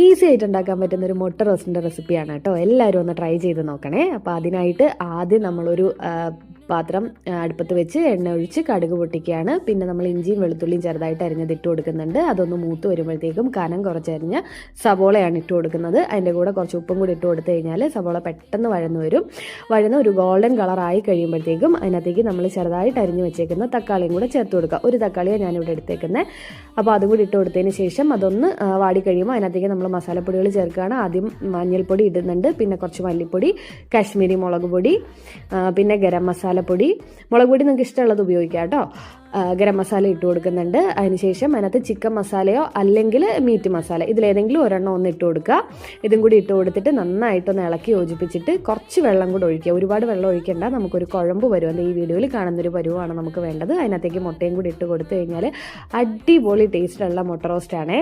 Easy ആയിട്ട് ഉണ്ടാക്കാൻ പറ്റുന്ന ഒരു മുട്ട റോസ്റ്റിൻ്റെ റെസിപ്പിയാണ് കേട്ടോ. എല്ലാവരും ഒന്ന് ട്രൈ ചെയ്ത് നോക്കണേ. അപ്പോൾ അതിനായിട്ട് ആദ്യം നമ്മളൊരു പാത്രം അടുപ്പത്ത് വെച്ച് എണ്ണ ഒഴിച്ച് കടുക് പൊട്ടിക്കുകയാണ്. പിന്നെ നമ്മൾ ഇഞ്ചിയും വെളുത്തുള്ളിയും ചെറുതായിട്ട് അരിഞ്ഞത് ഇട്ട് കൊടുക്കുന്നുണ്ട്. അതൊന്ന് മൂത്ത് വരുമ്പോഴത്തേക്കും കനം കുറച്ചരിഞ്ഞ സവോളയാണ് ഇട്ട് കൊടുക്കുന്നത്. അതിൻ്റെ കൂടെ കുറച്ച് ഉപ്പും കൂടി ഇട്ട് കൊടുത്തു കഴിഞ്ഞാൽ സവോള പെട്ടെന്ന് വഴന്ന് ഒരു ഗോൾഡൻ കളറായി കഴിയുമ്പോഴത്തേക്കും അതിനകത്തേക്ക് നമ്മൾ ചെറുതായിട്ട് അരിഞ്ഞ് വെച്ചേക്കുന്ന തക്കാളിയും കൂടെ ചേർത്ത് കൊടുക്കുക. ഒരു തക്കാളിയാണ് ഞാനിവിടെ എടുത്തേക്കുന്നത്. അപ്പോൾ അതും കൂടി ഇട്ട് കൊടുത്തതിന് ശേഷം അതൊന്ന് വാടി കഴിയുമ്പോൾ അതിനകത്തേക്ക് നമ്മൾ മസാലപ്പൊടികൾ ചേർക്കുകയാണ്. ആദ്യം മഞ്ഞൾപ്പൊടി ഇടുന്നുണ്ട്, പിന്നെ കുറച്ച് മല്ലിപ്പൊടി, കാശ്മീരി മുളക് പൊടി, പിന്നെ ഗരം മസാലപ്പൊടി. മുളക് പൊടി നിങ്ങൾക്ക് ഇഷ്ടമുള്ളത് ഉപയോഗിക്കാം കേട്ടോ. ഗരം മസാല ഇട്ട് കൊടുക്കുന്നുണ്ട്. അതിനുശേഷം അതിനകത്ത് ചിക്കൻ മസാലയോ അല്ലെങ്കിൽ മീറ്റ് മസാല ഇതിലേതെങ്കിലും ഒരെണ്ണം ഒന്ന് ഇട്ട് കൊടുക്കുക. ഇതും കൂടി ഇട്ട് കൊടുത്തിട്ട് നന്നായിട്ടൊന്ന് ഇളക്കി യോജിപ്പിച്ചിട്ട് കുറച്ച് വെള്ളം കൂടെ ഒഴിക്കുക. ഒരുപാട് വെള്ളം ഒഴിക്കേണ്ട, നമുക്കൊരു കുഴമ്പ് പരുവം ഈ വീഡിയോയിൽ കാണുന്നൊരു പരുവമാണ് നമുക്ക് വേണ്ടത്. അതിനകത്തേക്ക് മുട്ടയും കൂടി ഇട്ട് കൊടുത്തു കഴിഞ്ഞാൽ അടിപൊളി ടേസ്റ്റുള്ള മുട്ട റോസ്റ്റാണേ.